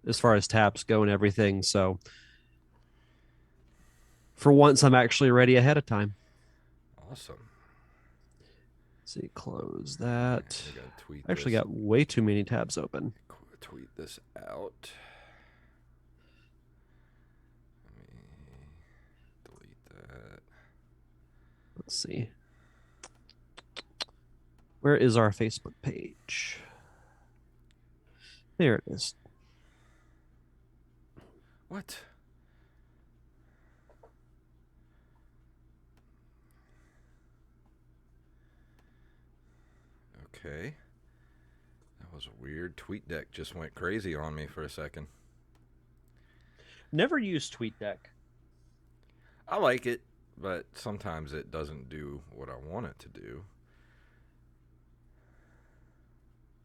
as far as tabs go and everything. So for once, I'm actually ready ahead of time. Awesome. Let's see, close that. I gotta tweet I actually this. got way too many tabs open. Tweet this out. Let me delete that. Let's see. Where is our Facebook page? There it is. What? Okay. That was weird. TweetDeck just went crazy on me for a second. Never used TweetDeck. I like it, but sometimes it doesn't do what I want it to do.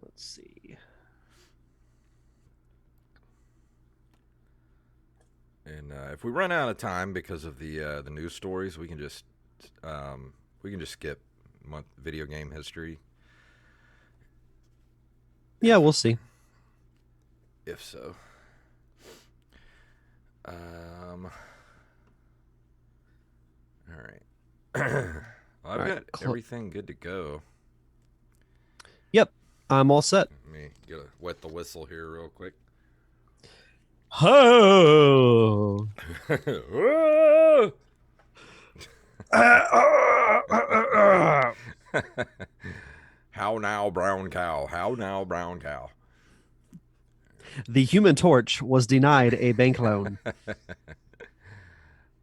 Let's see. And if we run out of time because of the news stories, we can just skip video game history. Yeah, we'll see. If so. All right. Well, I've got everything good to go. Yep, I'm all set. Let me get a wet the whistle here real quick. Ho! How now, brown cow? How now, brown cow? The Human Torch was denied a bank loan.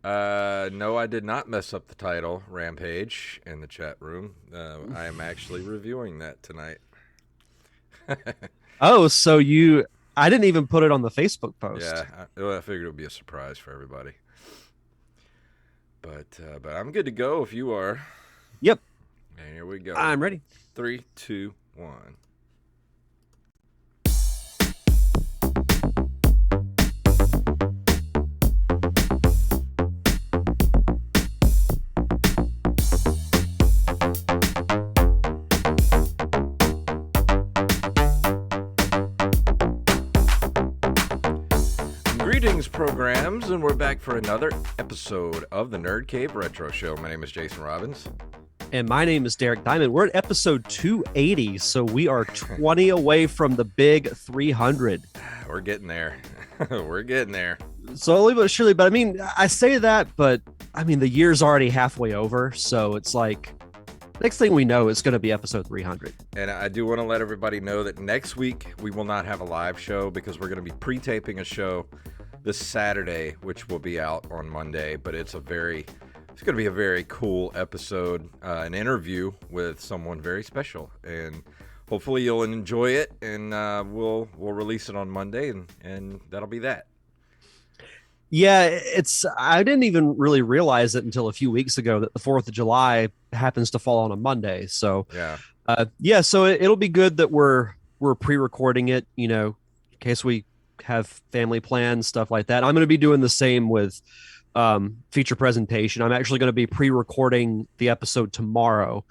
No, I did not mess up the title, Rampage, in the chat room. I am actually reviewing that tonight. Oh, so I didn't even put it on the Facebook post. Yeah, I figured it would be a surprise for everybody. But I'm good to go if you are. Yep. And here we go. I'm ready. 3, 2, 1. Greetings, programs, and we're back for another episode of the Nerd Cave Retro Show. My name is Jason Robbins. And my name is Derek Diamond. We're at episode 280, so we are 20 away from the big 300. We're getting there. We're getting there. Slowly but surely. But I mean, I say that, but I mean, the year's already halfway over. So it's like, next thing we know, it's going to be episode 300. And I do want to let everybody know that next week we will not have a live show because we're going to be pre-taping a show this Saturday, which will be out on Monday. But it's going to be a very cool episode, an interview with someone very special, and hopefully you'll enjoy it. And we'll release it on Monday, and that'll be that. Yeah, I didn't even really realize it until a few weeks ago that the 4th of July happens to fall on a Monday. So yeah, so it'll be good that we're pre-recording it, in case we have family plans, stuff like that. I'm going to be doing the same with feature presentation. I'm actually going to be pre-recording the episode tomorrow,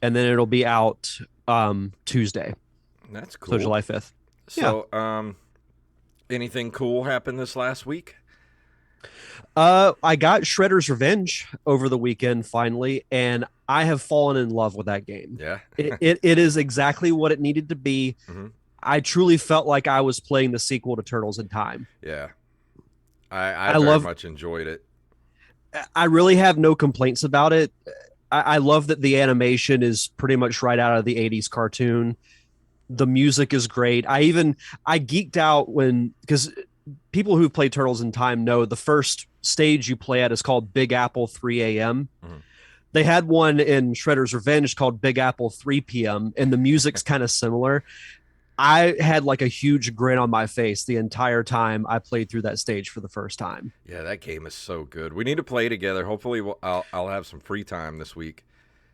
and then it'll be out Tuesday. That's cool. So July 5th. So anything cool happened this last week? I got Shredder's Revenge over the weekend finally, and I have fallen in love with that game. Yeah. it is exactly what it needed to be. Mm-hmm. I truly felt like I was playing the sequel to Turtles in Time. Yeah. I very much enjoyed it. I really have no complaints about it. I love that the animation is pretty much right out of the 80s cartoon. The music is great. I geeked out because people who've played Turtles in Time know the first stage you play at is called Big Apple 3 a.m. Mm-hmm. They had one in Shredder's Revenge called Big Apple 3 p.m. and the music's kind of similar. I had like a huge grin on my face the entire time I played through that stage for the first time. Yeah, that game is so good. We need to play together. Hopefully I'll have some free time this week.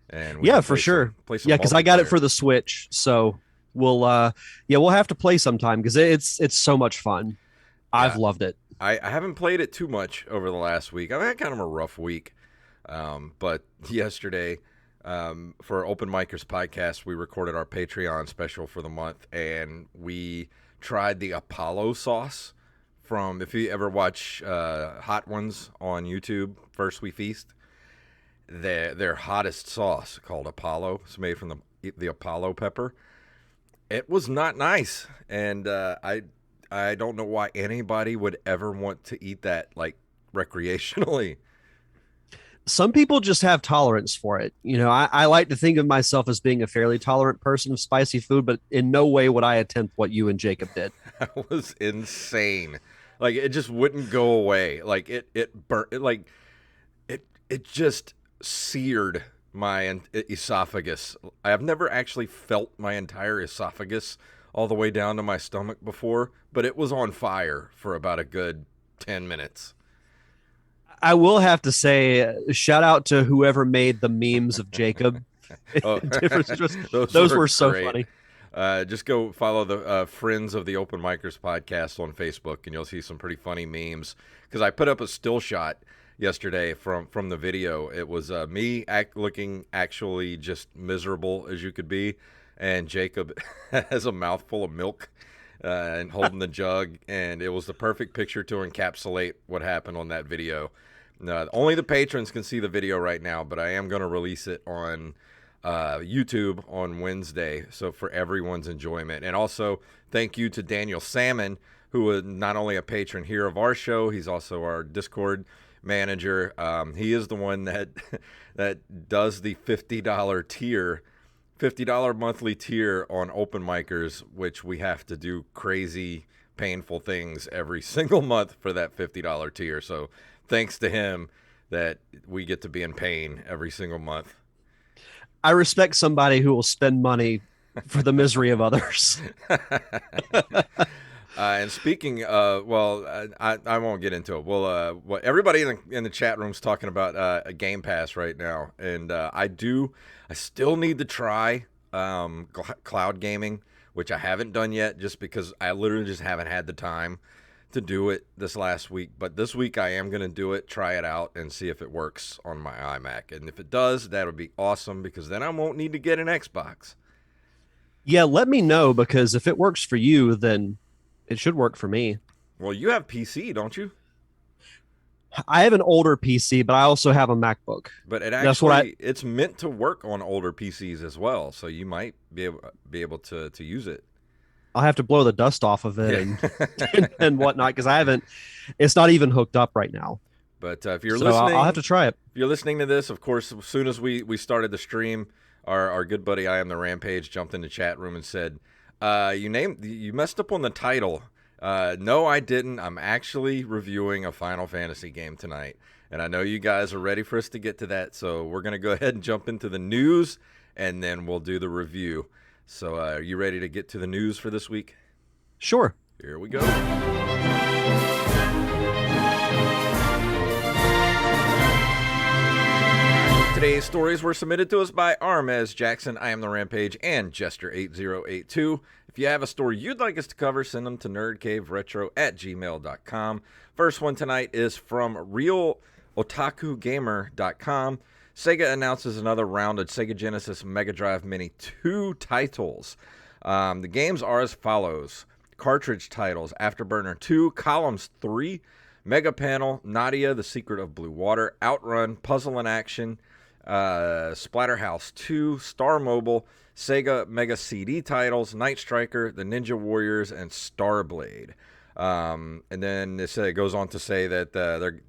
And for sure. Play some because I got it for the Switch. So we'll have to play sometime because it's so much fun. I've loved it. I haven't played it too much over the last week. I've had kind of a rough week. But yesterday, for Open Micers podcast, we recorded our Patreon special for the month, and we tried the Apollo sauce from, if you ever watch Hot Ones on YouTube, First We Feast, their hottest sauce called Apollo. It's made from the Apollo pepper. It was not nice, and I don't know why anybody would ever want to eat that like recreationally. Some people just have tolerance for it. I like to think of myself as being a fairly tolerant person of spicy food, but in no way would I attempt what you and Jacob did. That was insane. Like it just wouldn't go away. Like it burnt. It just seared my esophagus. I have never actually felt my entire esophagus all the way down to my stomach before, but it was on fire for about a good 10 minutes. I will have to say, shout out to whoever made the memes of Jacob. Oh, those were so great. funny. Just go follow the Friends of the Open Micers podcast on Facebook, and you'll see some pretty funny memes. Because I put up a still shot yesterday from the video. It was me looking actually just miserable as you could be, and Jacob has a mouthful of milk and holding the jug, and it was the perfect picture to encapsulate what happened on that video. Only the patrons can see the video right now, but I am going to release it on YouTube on Wednesday, so for everyone's enjoyment. And also, thank you to Daniel Salmon, who is not only a patron here of our show, he's also our Discord manager. He is the one that does the $50 tier, $50 monthly tier on Open Micers, which we have to do crazy, painful things every single month for that $50 tier. So thanks to him that we get to be in pain every single month. I respect somebody who will spend money for the misery of others. And speaking, I won't get into it. Well, everybody in the chat room's talking about a Game Pass right now, and I still need to try cloud gaming, which I haven't done yet, just because I literally just haven't had the time to do it this last week. But this week I am going to do it, try it out, and see if it works on my iMac. And if it does, that would be awesome, because then I won't need to get an Xbox. Yeah, let me know, because if it works for you, then it should work for me. Well, you have PC, don't you? I have an older PC, but I also have a MacBook. But it's meant to work on older PCs as well, so you might be able to use it. I'll have to blow the dust off of it and whatnot, because it's not even hooked up right now. But if you're listening, I'll have to try it. If you're listening to this, of course, as soon as we started the stream, our good buddy I Am the Rampage jumped in the chat room and said, you messed up on the title. No, I didn't. I'm actually reviewing a Final Fantasy game tonight, and I know you guys are ready for us to get to that, so we're going to go ahead and jump into the news, and then we'll do the review. So are you ready to get to the news for this week? Sure. Here we go. Today's stories were submitted to us by Armez Jackson, I Am the Rampage, and Jester8082. If you have a story you'd like us to cover, send them to nerdcaveretro@gmail.com. First one tonight is from realotakugamer.com. Sega announces another round of Sega Genesis Mega Drive Mini 2 titles. The games are as follows. Cartridge titles: Afterburner 2, Columns 3, Mega Panel, Nadia, The Secret of Blue Water, Outrun, Puzzle in Action, Splatterhouse 2, Star Mobile, Sega Mega CD titles, Night Striker, The Ninja Warriors, and Starblade. And then it goes on to say that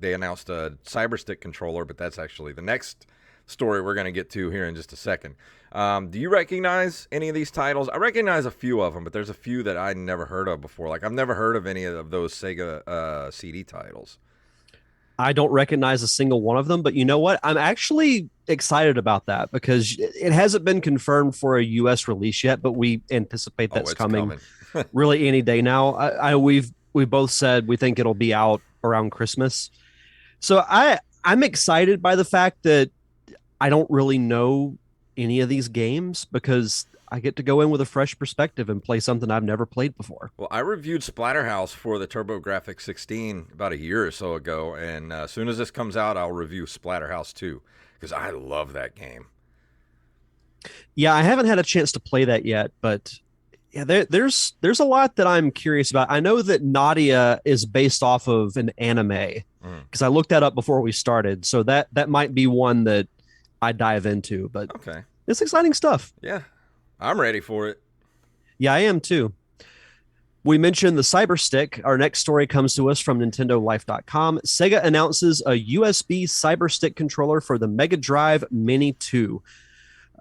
they announced a Cyberstick controller, but that's actually the next story we're going to get to here in just a second. Do you recognize any of these titles? I recognize a few of them, but there's a few that I never heard of before. Like, I've never heard of any of those Sega CD titles. I don't recognize a single one of them, but you know what? I'm actually excited about that, because it hasn't been confirmed for a US release yet, but we anticipate that's coming really any day now. We've both said we think it'll be out around Christmas. So I'm excited by the fact that I don't really know any of these games, because I get to go in with a fresh perspective and play something I've never played before. Well, I reviewed Splatterhouse for the TurboGrafx 16 about a year or so ago, and as soon as this comes out, I'll review Splatterhouse 2, because I love that game. Yeah, I haven't had a chance to play that yet, but Yeah, there's a lot that I'm curious about. I know that Nadia is based off of an anime Mm. because I looked that up before we started, so that might be one that I dive into. But Okay. it's exciting stuff. Yeah. I'm ready for it. Yeah, I am too. We mentioned the Cyber Stick. Our next story comes to us from NintendoLife.com. Sega announces a USB Cyber Stick controller for the Mega Drive Mini 2.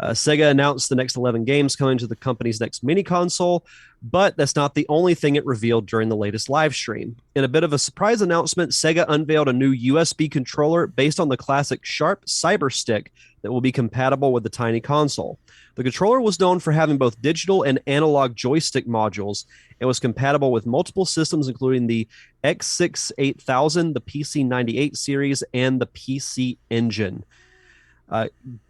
Sega announced the next 11 games coming to the company's next mini console, but that's not the only thing it revealed during the latest live stream. In a bit of a surprise announcement, Sega unveiled a new USB controller based on the classic Sharp Cyber Stick that will be compatible with the tiny console. The controller was known for having both digital and analog joystick modules and was compatible with multiple systems, including the X6 8000, the PC 98 series, and the PC Engine. Uh,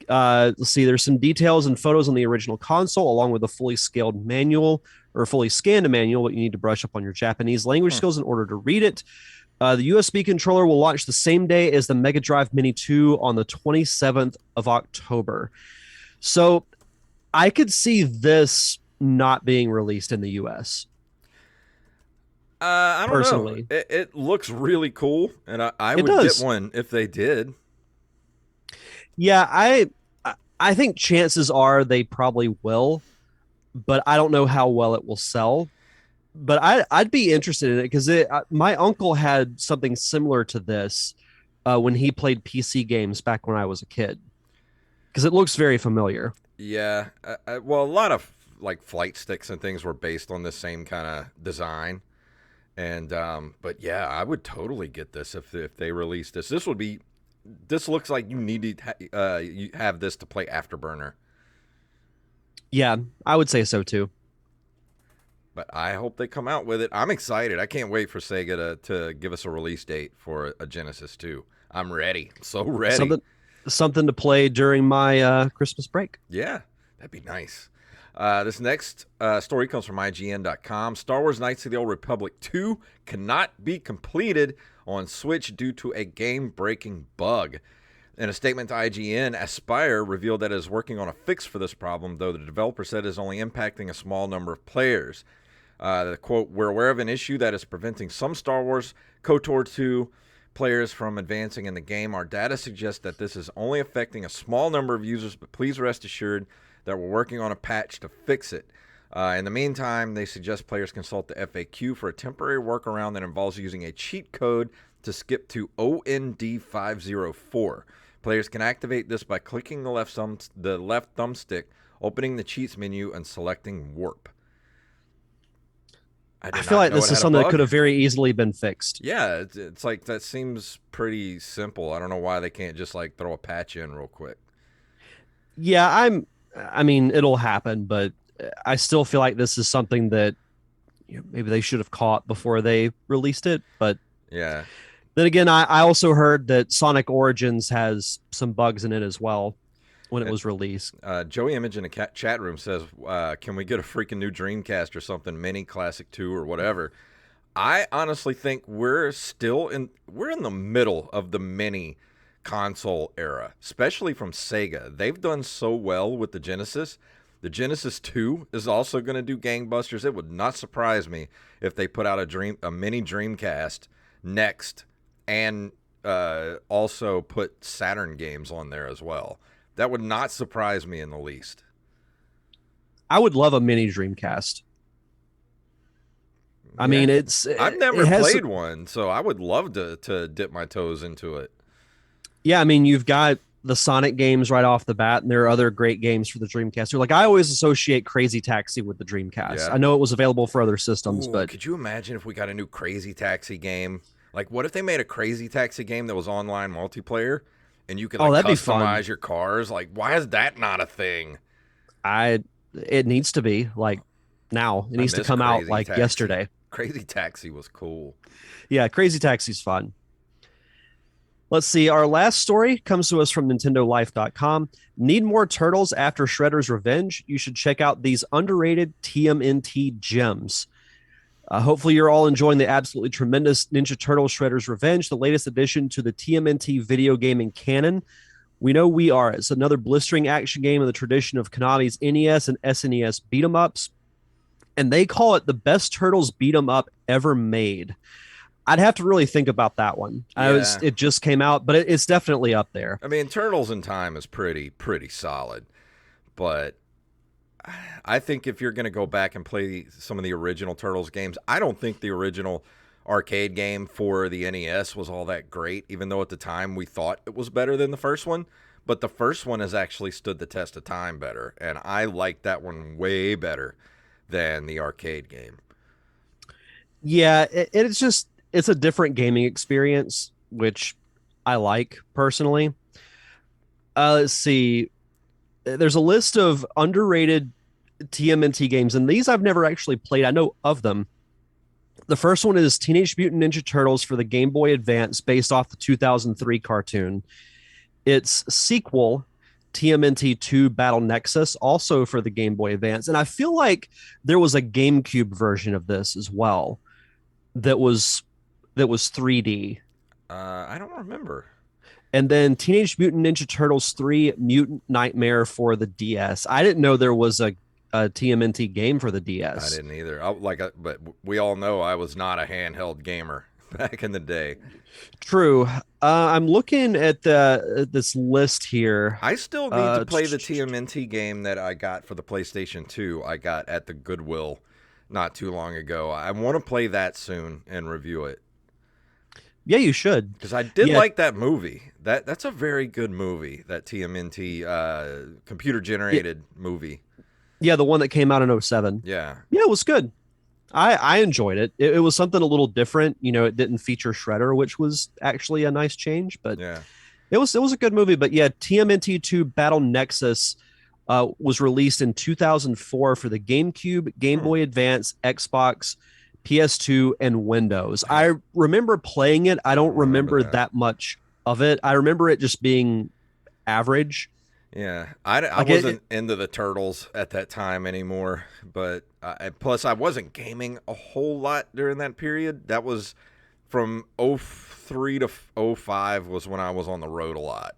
let's see, there's some details and photos on the original console, along with a fully scaled manual or fully scanned manual, but you need to brush up on your Japanese language skills in order to read it. The USB controller will launch the same day as the Mega Drive Mini 2 on the 27th of October. So I could see this not being released in the US. I don't know. Personally. It looks really cool, and I It would get does. one if they did. Yeah, I think chances are they probably will, but I don't know how well it will sell. But I'd be interested in it because my uncle had something similar to this when he played PC games back when I was a kid because it looks very familiar. Yeah. Well, a lot of like flight sticks and things were based on the same kind of design. And but yeah, I would totally get this if they released this. This looks like you need to you have this to play Afterburner. Yeah, I would say so too. But I hope they come out with it. I'm excited. I can't wait for Sega to give us a release date for a Genesis 2. I'm ready. I'm so ready. Something to play during my Christmas break. Yeah, that'd be nice. This next story comes from IGN.com. Star Wars Knights of the Old Republic 2 cannot be completed on Switch due to a game-breaking bug. In a statement to IGN, Aspire revealed that it is working on a fix for this problem, though the developer said it is only impacting a small number of players. The quote, "We're aware of an issue that is preventing some Star Wars KOTOR 2 players from advancing in the game. Our data suggests that this is only affecting a small number of users, but please rest assured that we're working on a patch to fix it. In the meantime, they suggest players consult the FAQ for a temporary workaround that involves using a cheat code to skip to OND504. Players can activate this by clicking the left thumbstick, opening the cheats menu, and selecting warp." I feel like this is something that could have very easily been fixed. Yeah, it's like that seems pretty simple. I don't know why they can't just like throw a patch in real quick. Yeah, I mean, it'll happen, but I still feel like this is something that maybe they should have caught before they released it. But yeah, then again, I also heard that Sonic Origins has some bugs in it as well when it was released. Joey Image in the chat room says, "Can we get a freaking new Dreamcast or something, Mini Classic 2 or whatever?" I honestly think we're in the middle of the mini console era, especially from Sega. They've done so well with the Genesis. The Genesis 2 is also going to do gangbusters. It would not surprise me if they put out a mini Dreamcast next and also put Saturn games on there as well. That would not surprise me in the least. I would love a mini Dreamcast. I mean, I've never played one, so I would love to dip my toes into it. Yeah, I mean, you've got the Sonic games right off the bat, and there are other great games for the Dreamcast. Like, I always associate Crazy Taxi with the Dreamcast. Yeah. I know it was available for other systems, but could you imagine if we got a new Crazy Taxi game? Like, what if they made a Crazy Taxi game that was online multiplayer, and you could like customize your cars? Like, why is that not a thing? It needs to be like now. It needs to come out like yesterday. Crazy Taxi was cool. Yeah, Crazy Taxi's fun. Let's see. Our last story comes to us from NintendoLife.com. Need more turtles after Shredder's Revenge? You should check out these underrated TMNT gems. Hopefully, you're all enjoying the absolutely tremendous Ninja Turtles Shredder's Revenge, the latest addition to the TMNT video gaming canon. We know we are. It's another blistering action game in the tradition of Konami's NES and SNES beat-em-ups. and they call it the best Turtles beat 'em up ever made. I'd have to really think about that one. Yeah. It just came out, but it's definitely up there. I mean, Turtles in Time is pretty solid, but I think if you're going to go back and play some of the original Turtles games, I don't think the original arcade game for the NES was all that great, even though at the time we thought it was better than the first one. But the first one has actually stood the test of time better, and I like that one way better than the arcade game. Yeah, it's a different gaming experience, which I like personally. Let's see. There's a list of underrated TMNT games, and these I've never actually played. I know of them. The first one is Teenage Mutant Ninja Turtles for the Game Boy Advance, based off the 2003 cartoon. Its sequel, TMNT 2 Battle Nexus, also for the Game Boy Advance. And I feel like there was a GameCube version of this as well that was 3D. I don't remember. And then Teenage Mutant Ninja Turtles 3 Mutant Nightmare for the DS. I didn't know there was a TMNT game for the DS. I didn't either. But we all know I was not a handheld gamer back in the day. True. I'm looking at this list here. I still need to play the TMNT game that I got for the PlayStation 2. I got at the Goodwill not too long ago. I want to play that soon and review it. Yeah, you should. Because I did like that movie. That's a very good movie, that TMNT computer-generated movie. Yeah, the one that came out in 2007. Yeah. Yeah, it was good. I enjoyed it. It was something a little different. You know, it didn't feature Shredder, which was actually a nice change, but yeah, it was a good movie. But yeah, TMNT 2 Battle Nexus was released in 2004 for the GameCube, Game Boy Advance, Xbox, PS2, and Windows. I remember playing it. I don't remember that much of it. I remember it just being average. Yeah, I wasn't into the Turtles at that time anymore, but plus I wasn't gaming a whole lot during that period. That was from 03 to 05 was when I was on the road a lot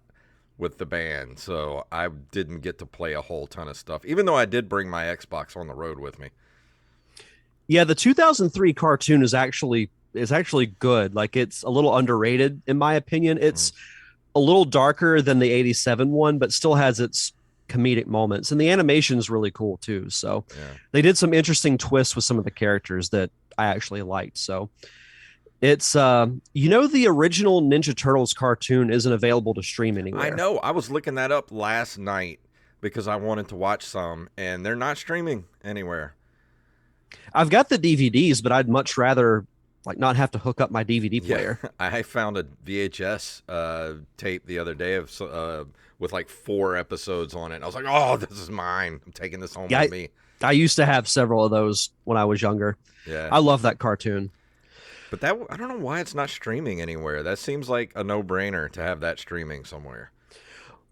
with the band, so I didn't get to play a whole ton of stuff, even though I did bring my Xbox on the road with me. Yeah, the 2003 cartoon is actually good. Like, it's a little underrated in my opinion. It's a little darker than the 87 one, but still has its comedic moments. And the animation is really cool too. So they did some interesting twists with some of the characters that I actually liked. So it's, the original Ninja Turtles cartoon isn't available to stream anywhere. I know. I was looking that up last night because I wanted to watch some, and they're not streaming anywhere. I've got the DVDs, but I'd much rather not have to hook up my DVD player. Yeah, I found a VHS tape the other day with like 4 episodes on it. I was like, oh, this is mine. I'm taking this home with me. I used to have several of those when I was younger. Yeah. I love that cartoon. But I don't know why it's not streaming anywhere. That seems like a no-brainer to have that streaming somewhere.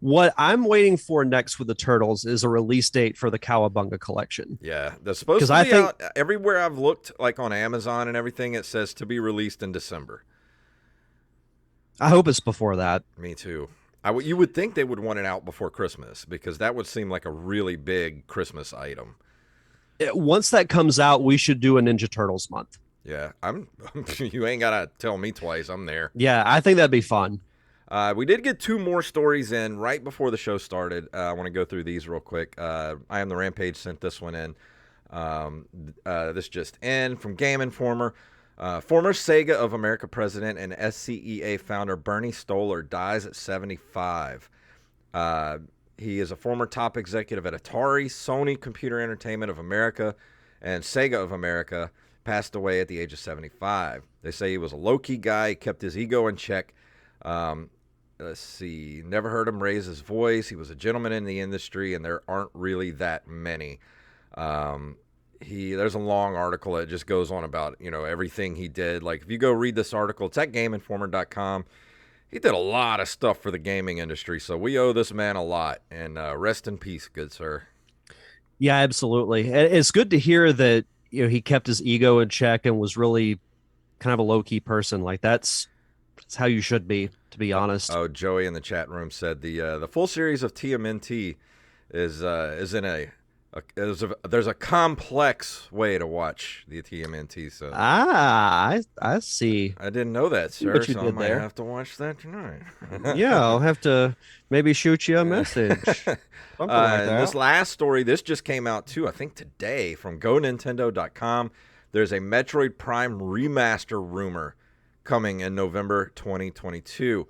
What I'm waiting for next with the Turtles is a release date for the Cowabunga collection. Yeah, that's supposed to be out everywhere I've looked, like on Amazon and everything. It says to be released in December. I hope it's before that. Me too. You would think they would want it out before Christmas, because that would seem like a really big Christmas item. Once that comes out, we should do a Ninja Turtles month. Yeah, you ain't gotta tell me twice. I'm there. Yeah, I think that'd be fun. We did get 2 more stories in right before the show started. I want to go through these real quick. I Am the Rampage sent this one in. This just in from Game Informer. Former SEGA of America president and SCEA founder Bernie Stolar dies at 75. He is a former top executive at Atari, Sony Computer Entertainment of America, and SEGA of America. Passed away at the age of 75. They say he was a low-key guy. He kept his ego in check. Let's see. Never heard him raise his voice. He was a gentleman in the industry, and there aren't really that many. There's a long article that just goes on about, everything he did. Like, if you go read this article, it's at GameInformer.com. He did a lot of stuff for the gaming industry, so we owe this man a lot. And rest in peace, good sir. Yeah, absolutely. It's good to hear that he kept his ego in check and was really kind of a low-key person. Like, that's how you should be, to be honest. Oh, Joey in the chat room said the full series of TMNT is in a There's a complex way to watch the TMNT. So I see. I didn't know that, See sir. what you So I did might there. have to watch that tonight. Yeah, I'll have to maybe shoot you a message. Something like And this that. last story, this just came out too, I think today, from GoNintendo.com. There's a Metroid Prime remaster rumor coming in November 2022.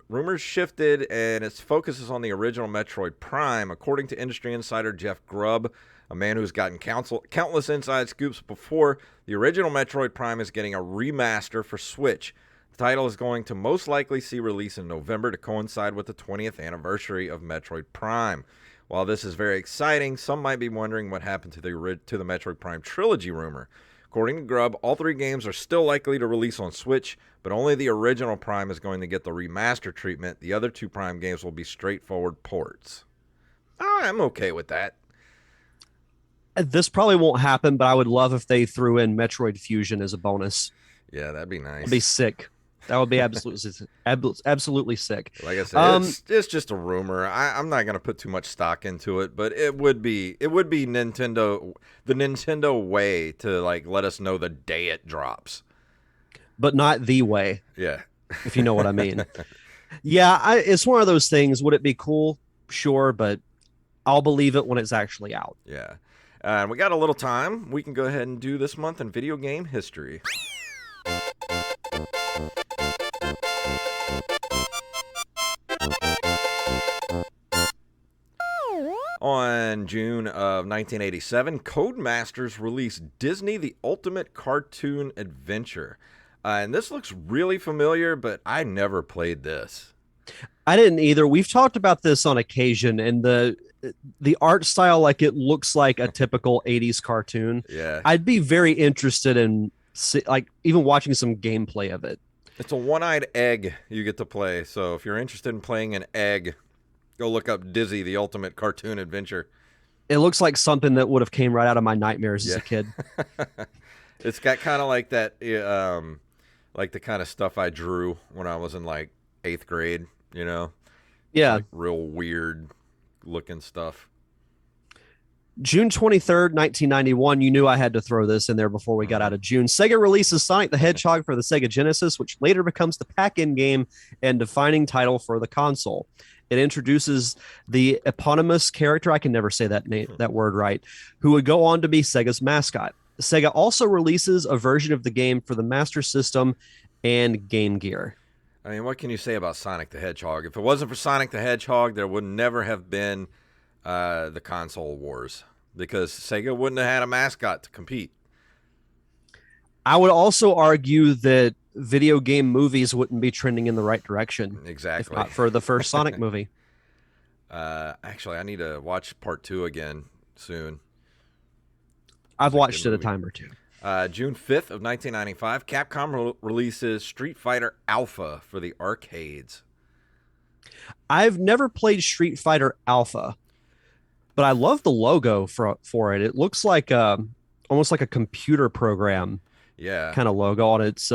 Rumors shifted, and its focus is on the original Metroid Prime. According to industry insider Jeff Grubb, a man who's gotten countless inside scoops before, the original Metroid Prime is getting a remaster for Switch. The title is going to most likely see release in November to coincide with the 20th anniversary of Metroid Prime. While this is very exciting, some might be wondering what happened to the Metroid Prime trilogy rumor. According to Grubb, all three games are still likely to release on Switch, but only the original Prime is going to get the remaster treatment. The other two Prime games will be straightforward ports. I'm okay with that. This probably won't happen, but I would love if they threw in Metroid Fusion as a bonus. Yeah, that'd be nice. That'd be sick. That would be absolutely sick. Like I said, it's just a rumor. I'm not gonna put too much stock into it, but it would be Nintendo, the Nintendo way to like let us know the day it drops, but not the way. Yeah, if you know what I mean. Yeah, it's one of those things. Would it be cool? Sure, but I'll believe it when it's actually out. Yeah, and we got a little time. We can go ahead and do this month in video game history. On June of 1987, Codemasters released Disney The Ultimate Cartoon Adventure. And this looks really familiar, but I never played this. I didn't either. We've talked about this on occasion, and the art style, like it looks like a typical 80s cartoon. Yeah. I'd be very interested in like even watching some gameplay of it. It's a one-eyed egg you get to play. So if you're interested in playing an egg, go look up Dizzy, the Ultimate Cartoon Adventure. It looks like something that would have came right out of my nightmares as a kid. It's got kind of like that, like the kind of stuff I drew when I was in like 8th grade, you know? Yeah. Like real weird looking stuff. June 23rd, 1991. You knew I had to throw this in there before we got out of June. Sega releases Sonic the Hedgehog for the Sega Genesis, which later becomes the pack-in game and defining title for the console. It introduces the eponymous character, I can never say that word right, who would go on to be Sega's mascot. Sega also releases a version of the game for the Master System and Game Gear. I mean, what can you say about Sonic the Hedgehog? If it wasn't for Sonic the Hedgehog, there would never have been the console wars, because Sega wouldn't have had a mascot to compete. I would also argue that video game movies wouldn't be trending in the right direction. Exactly. If not for the first Sonic movie. Actually, I need to watch part 2 again soon. I've watched it a time or two. June 5th of 1995, Capcom releases Street Fighter Alpha for the arcades. I've never played Street Fighter Alpha, but I love the logo for it. It looks like almost like a computer program. Yeah. Kind of logo on its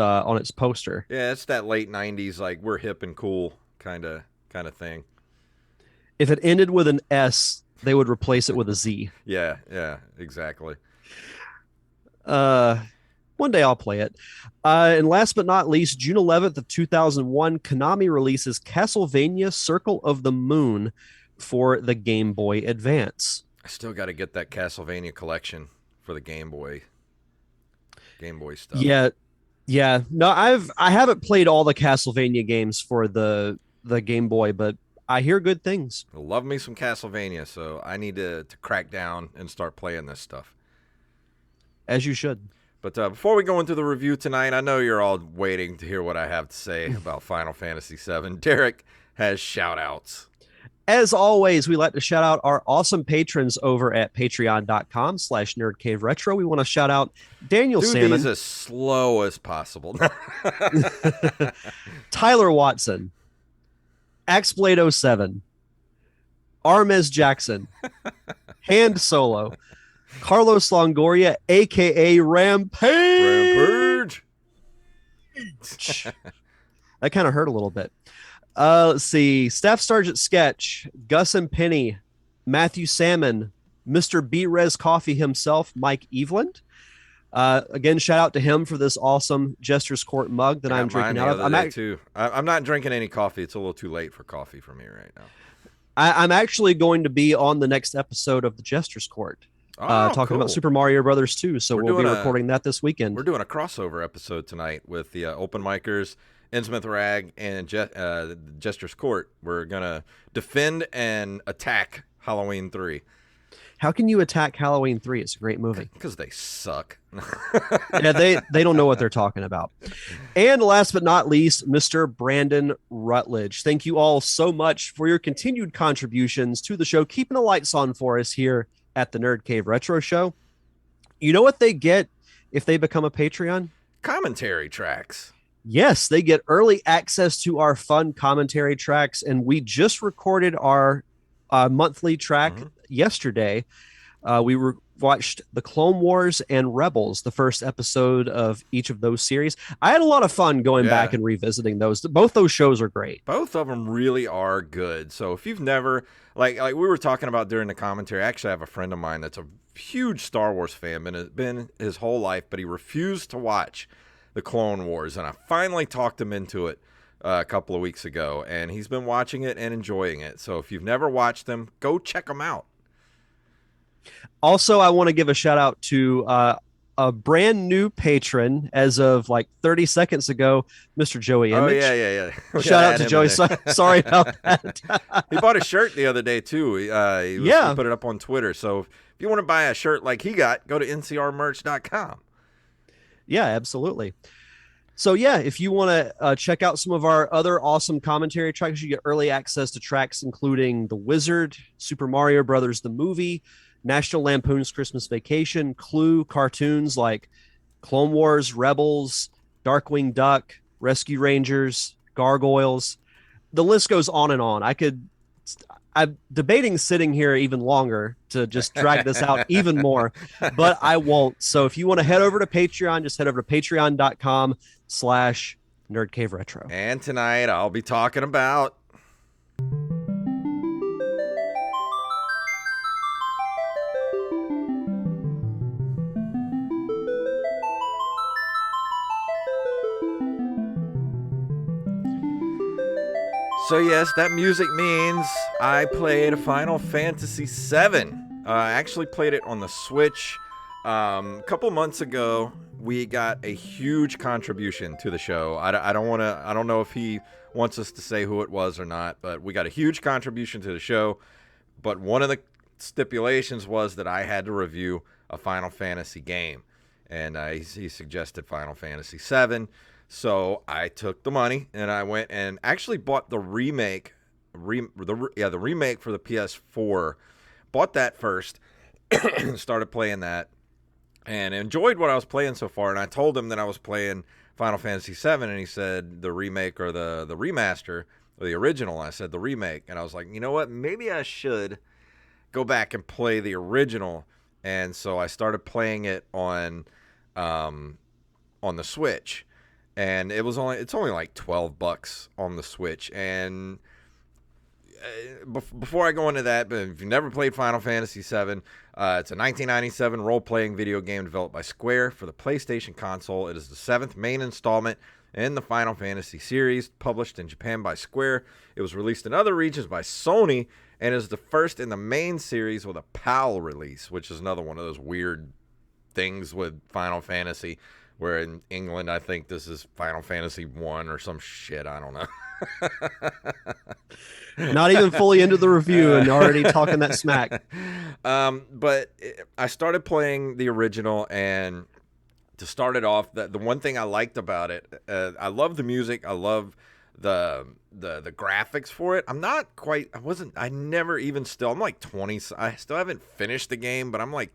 poster. Yeah, it's that late 90s, like we're hip and cool kind of thing. If it ended with an S, they would replace it with a Z. Yeah, exactly. One day I'll play it. And last but not least, June 11th of 2001, Konami releases Castlevania Circle of the Moon for the Game Boy Advance. I still got to get that Castlevania collection for the Game Boy stuff. Yeah. No, I haven't played all the Castlevania games for the Game Boy, but I hear good things. I love me some Castlevania, so I need to crack down and start playing this stuff. As you should. But before we go into the review tonight, I know you're all waiting to hear what I have to say about Final Fantasy VII. Derek has shout-outs. As always, we like to shout out our awesome patrons over at patreon.com/NerdCaveRetro. We want to shout out Daniel Salmon. Do these as slow as possible. Tyler Watson. Axblade07. Armez Jackson. Hand Solo. Carlos Longoria, a.k.a. Rampage. That kind of hurt a little bit. Let's see. Staff Sergeant Sketch, Gus and Penny, Matthew Salmon, Mr. B Res Coffee himself, Mike Eveland. Again, shout out to him for this awesome Jester's Court mug that I I'm got mine drinking the out of. other day too. I'm not drinking any coffee. It's a little too late for coffee for me right now. I'm actually going to be on the next episode of the Jester's Court, Oh, talking about cool. Super Mario Brothers 2. So We're we'll be doing recording that this we're weekend. doing a crossover episode tonight with the open micers, Innsmouth Rag, and Jester's Court. We're gonna defend and attack Halloween 3 How can you attack Halloween 3? It's a great movie. because they suck. Yeah, they don't know what they're talking about. And last but not least, Mr. Brandon Rutledge. Thank you all so much for your continued contributions to the show, keeping the lights on for us here at the Nerd Cave Retro Show. You know what they get if they become a Patreon? Commentary tracks. Yes, they get early access to our fun commentary tracks, and we just recorded our monthly track yesterday. We watched the Clone Wars and Rebels, the first episode of each of those series. I had a lot of fun going back and revisiting those. Both those shows are great. Both of them really are good. So if you've never, like we were talking about during the commentary, actually I have a friend of mine that's a huge Star Wars fan, been his whole life, but he refused to watch the Clone Wars, and I finally talked him into it a couple of weeks ago, and he's been watching it and enjoying it. So if you've never watched them, go check them out. Also, I want to give a shout out to a brand new patron as of like 30 seconds ago, Mr. Joey Image. Oh, yeah. Shout out to Joey. Sorry about that. He bought a shirt the other day, too. He put it up on Twitter. So if you want to buy a shirt like he got, go to ncrmerch.com. Yeah, absolutely. So, yeah, if you want to check out some of our other awesome commentary tracks, you get early access to tracks including The Wizard, Super Mario Brothers, the movie, National Lampoon's Christmas Vacation, Clue, cartoons like Clone Wars, Rebels, Darkwing Duck, Rescue Rangers, Gargoyles. The list goes on and on. I'm debating sitting here even longer to just drag this out even more, but I won't. So if you want to head over to Patreon, just head over to patreon.com/NerdCaveRetro. And tonight I'll be talking about So yes, that music means I played Final Fantasy VII. I actually played it on the Switch. A couple months ago, we got a huge contribution to the show. I don't know if he wants us to say who it was or not, but we got a huge contribution to the show. But one of the stipulations was that I had to review a Final Fantasy game, and he suggested Final Fantasy VII. So I took the money and I went and actually bought the remake, the remake for the PS4. Bought that first, started playing that, and enjoyed what I was playing so far. And I told him that I was playing Final Fantasy VII, and he said the remake or the remaster or the original. And I said the remake, and I was like, you know what? Maybe I should go back and play the original. And so I started playing it on the Switch. And it's only like $12 on the Switch. And before I go into that, but if you've never played Final Fantasy VII, it's a 1997 role-playing video game developed by Square for the PlayStation console. It is the 7th main installment in the Final Fantasy series, published in Japan by Square. It was released in other regions by Sony, and is the first in the main series with a PAL release, which is another one of those weird things with Final Fantasy. Where in England, I think this is Final Fantasy 1 or some shit. I don't know. Not even fully into the review and already talking that smack. But I started playing the original, and to start it off, the one thing I liked about it, I love the music. I love the graphics for it. I'm like 20. I still haven't finished the game, but I'm like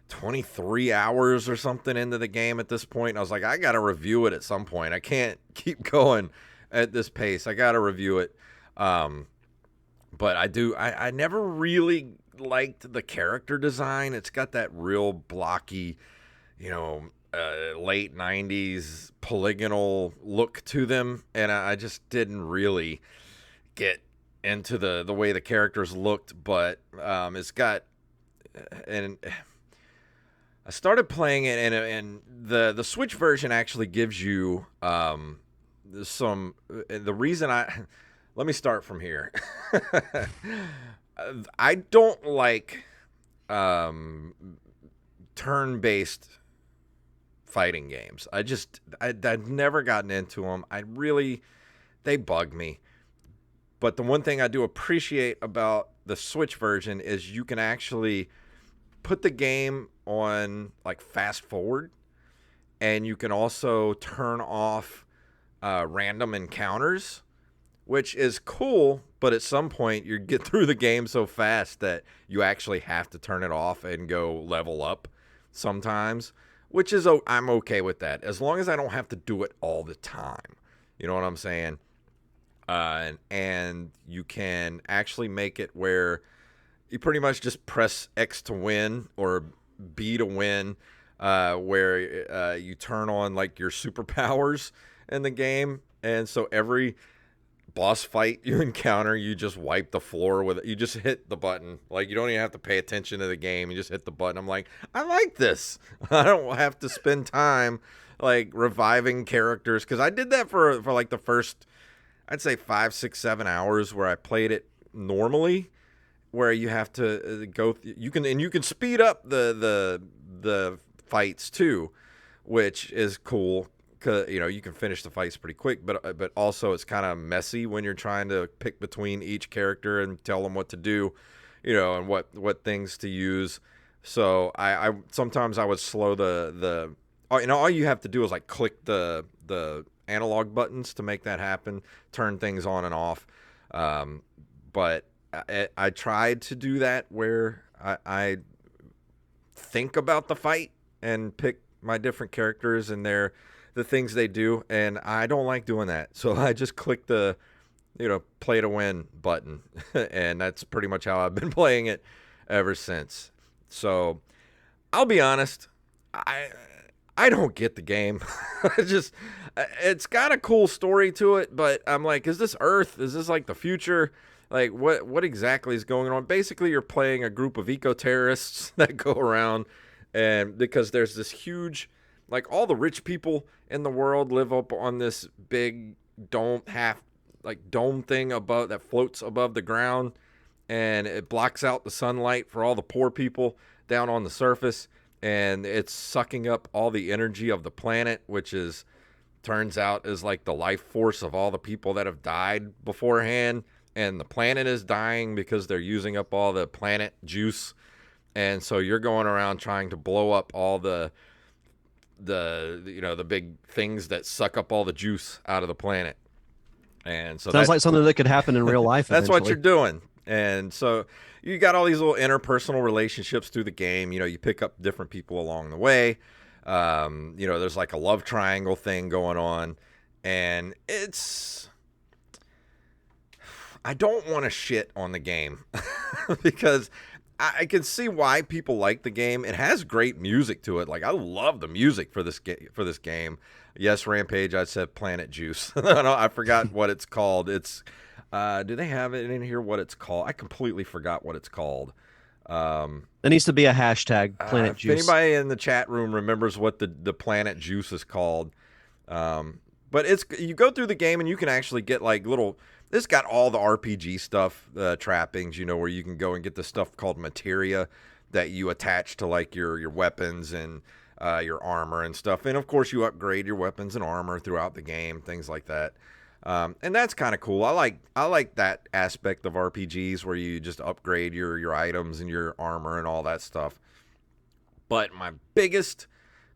23 hours or something into the game at this point. And I was like, I got to review it at some point. I can't keep going at this pace. I got to review it. But I never really liked the character design. It's got that real blocky, late 90s polygonal look to them. And I just didn't really get into the way the characters looked. But it's got and I started playing it, and the Switch version actually gives you some. The reason let me start from here. I don't like turn-based fighting games. I've never gotten into them. They bug me. But the one thing I do appreciate about the Switch version is you can actually put the game on like fast forward, and you can also turn off random encounters, which is cool. But at some point, you get through the game so fast that you actually have to turn it off and go level up sometimes, which is I'm okay with that as long as I don't have to do it all the time. You know what I'm saying? And you can actually make it where you pretty much just press X to win or B to win, where you turn on like your superpowers in the game. And so every boss fight you encounter, you just wipe the floor with it. You just hit the button. Like, you don't even have to pay attention to the game. You just hit the button. I'm like, I like this. I don't have to spend time like reviving characters, because I did that for like the first, I'd say 5, 6, 7 hours where I played it normally, where you have to you can speed up the fights too, which is cool. Cause you can finish the fights pretty quick, but also it's kind of messy when you're trying to pick between each character and tell them what to do, and what things to use. So I sometimes I would slow the all you have to do is like click the analog buttons to make that happen, turn things on and off. But I tried to do that where I think about the fight and pick my different characters and the things they do, and I don't like doing that. So I just click the play to win button, and that's pretty much how I've been playing it ever since. So I'll be honest, I don't get the game. It's got a cool story to it, but I'm like, is this Earth? Is this like the future? Like, what exactly is going on? Basically, you're playing a group of eco-terrorists that go around, and because there's this huge, like, all the rich people in the world live up on this big dome thing above that floats above the ground, and it blocks out the sunlight for all the poor people down on the surface, and it's sucking up all the energy of the planet, which turns out is like the life force of all the people that have died beforehand, and the planet is dying because they're using up all the planet juice. And so you're going around trying to blow up all the big things that suck up all the juice out of the planet. And so sounds like something that could happen in real life. That's what you're doing. And so you got all these little interpersonal relationships through the game. You pick up different people along the way. There's like a love triangle thing going on, and I don't want to shit on the game because I can see why people like the game. It has great music to it. Like, I love the music for this game. Yes, Rampage, I said Planet Juice. I forgot what it's called. It's do they have it in here what it's called? I completely forgot what it's called. There needs to be a hashtag Planet Juice. If anybody in the chat room remembers what the Planet Juice is called. But you go through the game and you can actually get like little. This got all the RPG stuff, trappings, where you can go and get the stuff called materia that you attach to like your weapons and your armor and stuff. And of course, you upgrade your weapons and armor throughout the game, things like that. And that's kind of cool. I like that aspect of RPGs where you just upgrade your items and your armor and all that stuff. But my biggest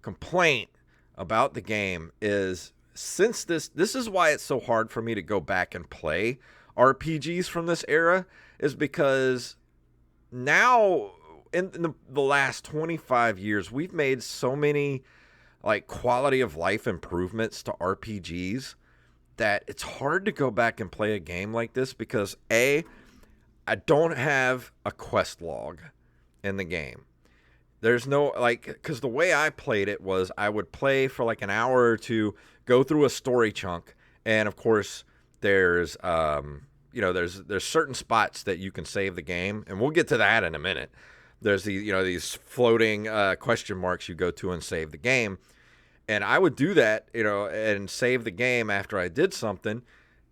complaint about the game is, since this is why it's so hard for me to go back and play RPGs from this era, is because now in the last 25 years, we've made so many like quality of life improvements to RPGs that it's hard to go back and play a game like this because I don't have a quest log in the game. There's no, because the way I played it was I would play for like an hour or two, go through a story chunk, and of course there's there's certain spots that you can save the game, and we'll get to that in a minute. there's these floating question marks you go to and save the game. And I would do that, and save the game after I did something,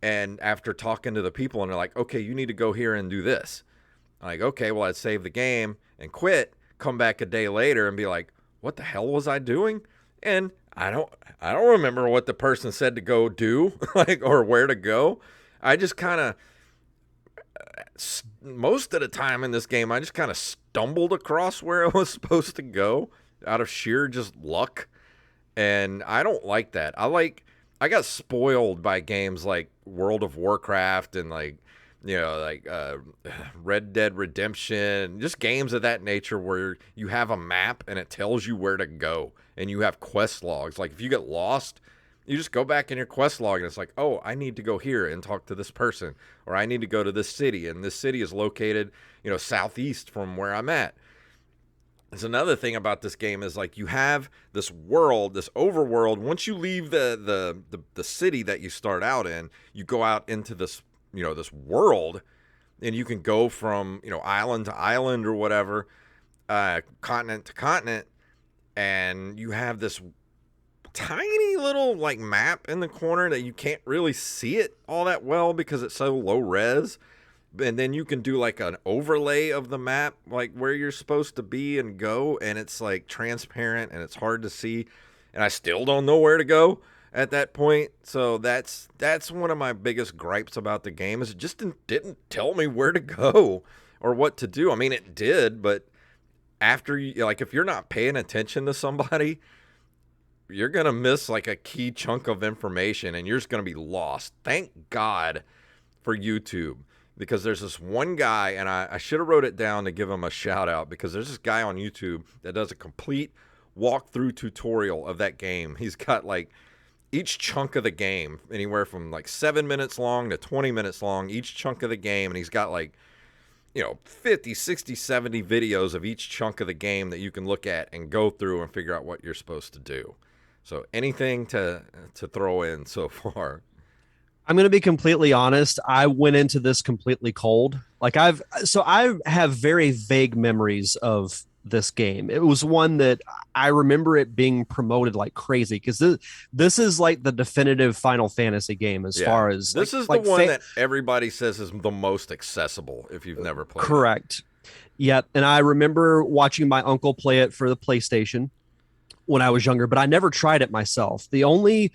and after talking to the people, and they're like, okay, you need to go here and do this. I'm like, okay, well, I'd save the game and quit, come back a day later and be like, what the hell was I doing? And I don't remember what the person said to go do, like, or where to go. I just kind of, most of the time in this game, I just kind of stumbled across where I was supposed to go out of sheer just luck. And I don't like that. I got spoiled by games like World of Warcraft and Red Dead Redemption, just games of that nature where you have a map and it tells you where to go and you have quest logs. Like if you get lost, you just go back in your quest log and it's like, oh, I need to go here and talk to this person, or I need to go to this city, and this city is located, southeast from where I'm at. There's another thing about this game is like you have this world, this overworld. Once you leave the city that you start out in, you go out into this this world, and you can go from island to island or whatever, continent to continent, and you have this tiny little like map in the corner that you can't really see it all that well because it's so low res. And then you can do like an overlay of the map, like where you're supposed to be and go, and it's like transparent and it's hard to see, and I still don't know where to go at that point. So that's one of my biggest gripes about the game, is it just didn't tell me where to go or what to do. I mean, it did, but after you, like, if you're not paying attention to somebody, you're gonna miss like a key chunk of information and you're just gonna be lost. Thank God for YouTube. Because there's this one guy, and I should have wrote it down to give him a shout out, because there's this guy on YouTube that does a complete walkthrough tutorial of that game. He's got like each chunk of the game, anywhere from like 7 minutes long to 20 minutes long, each chunk of the game. And he's got like, 50, 60, 70 videos of each chunk of the game that you can look at and go through and figure out what you're supposed to do. So anything to throw in so far. I'm going to be completely honest. I went into this completely cold. Like I have very vague memories of this game. It was one that I remember it being promoted like crazy, because this is like the definitive Final Fantasy game as far as this is like the one that everybody says is the most accessible if you've never played. Correct. Yep. And I remember watching my uncle play it for the PlayStation when I was younger, but I never tried it myself. The only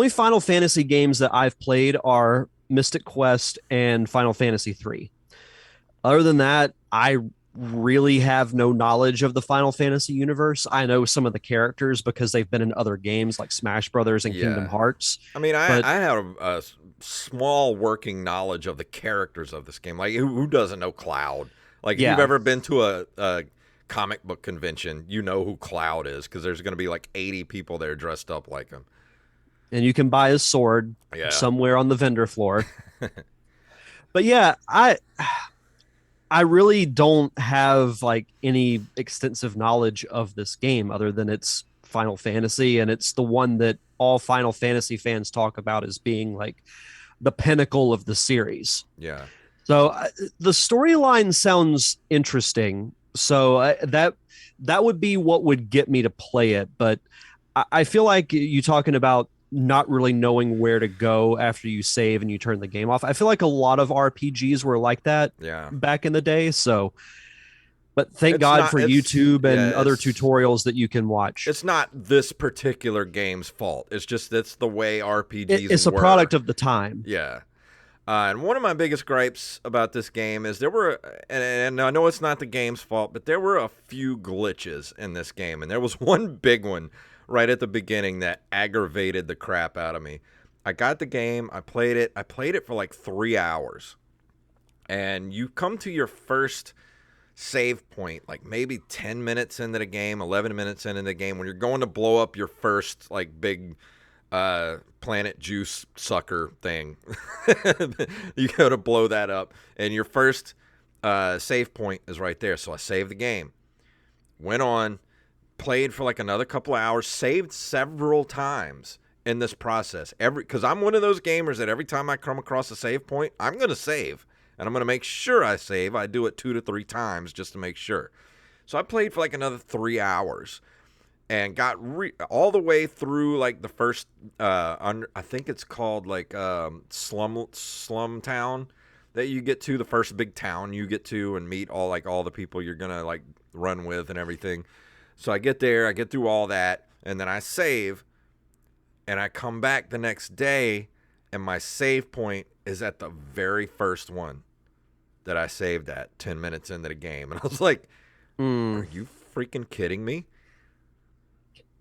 Final Fantasy games that I've played are Mystic Quest and Final Fantasy III. Other than that, I really have no knowledge of the Final Fantasy universe. I know some of the characters because they've been in other games like Smash Brothers and Kingdom Hearts. I mean, I have a small working knowledge of the characters of this game. Like, who doesn't know Cloud? Like, if you've ever been to a comic book convention, you know who Cloud is, because there's going to be like 80 people there dressed up like him. And you can buy his sword somewhere on the vendor floor. But yeah, I really don't have like any extensive knowledge of this game other than it's Final Fantasy, and it's the one that all Final Fantasy fans talk about as being like the pinnacle of the series. Yeah. So the storyline sounds interesting. So that would be what would get me to play it. But I feel like you talking about not really knowing where to go after you save and you turn the game off. I feel like a lot of RPGs were like that back in the day. So, but thank God for YouTube and other tutorials that you can watch. It's not this particular game's fault. It's just that's the way RPGs It's a product of the time. Yeah. And one of my biggest gripes about this game is there were, and I know it's not the game's fault, but there were a few glitches in this game. And there was one big one right at the beginning that aggravated the crap out of me. I got the game, I played it for like 3 hours. And you come to your first save point, like maybe 10 minutes into the game, 11 minutes into the game, when you're going to blow up your first like big planet juice sucker thing. You go to blow that up, and your first save point is right there. So I saved the game, went on, played for like another couple of hours, saved several times in this process. Because I'm one of those gamers that every time I come across a save point, I'm going to save. And I'm going to make sure I save. I do it 2 to 3 times just to make sure. So I played for like another 3 hours and got all the way through like the first I think it's called like slum town that you get to, the first big town you get to and meet all the people you're gonna like run with and everything. So I get there, I get through all that, and then I save, and I come back the next day, and my save point is at the very first one that I saved at 10 minutes into the game. And I was like, Mm. are you freaking kidding me?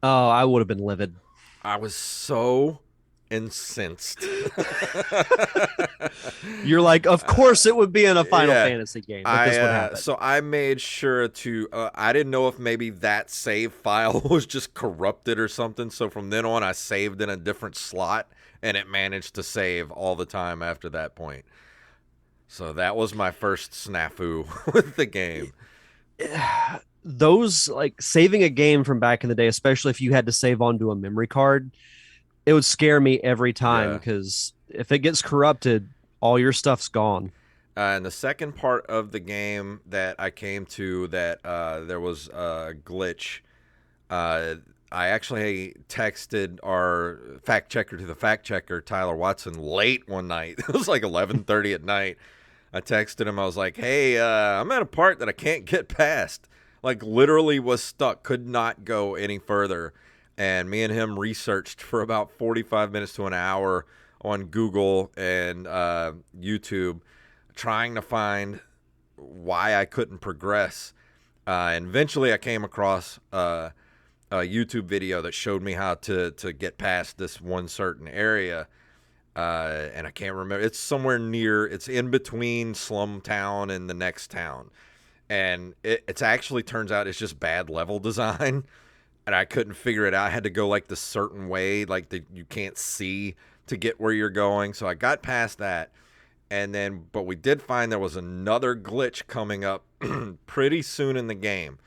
Oh, I would have been livid. I was so incensed. You're like, of course it would be in a Final Yeah. Fantasy game that this would happen. So I made sure to I didn't know if maybe that save file was just corrupted or something, so from then on I saved in a different slot and it managed to save all the time after that point. So that was my first snafu with the game. Those, like, saving a game from back in the day, especially if you had to save onto a memory card, it would scare me every time, Yeah. because if it gets corrupted, all your stuff's gone. And the second part of the game that I came to that there was a glitch. I actually texted our fact checker to the fact checker, Tyler Watson, late one night. It was like 11:30 at night. I texted him. I was like, "Hey, I'm at a part that I can't get past. Like, literally was stuck. Could not go any further." And me and him researched for about 45 minutes to an hour on Google and YouTube, trying to find why I couldn't progress. And eventually I came across a YouTube video that showed me how to get past this one certain area. And I can't remember. It's somewhere near, it's in between Slum Town and the next town. And it's actually turns out it's just bad level design. And I couldn't figure it out. I had to go like the certain way, like you can't see to get where you're going. So I got past that. And then, but we did find there was another glitch coming up pretty soon in the game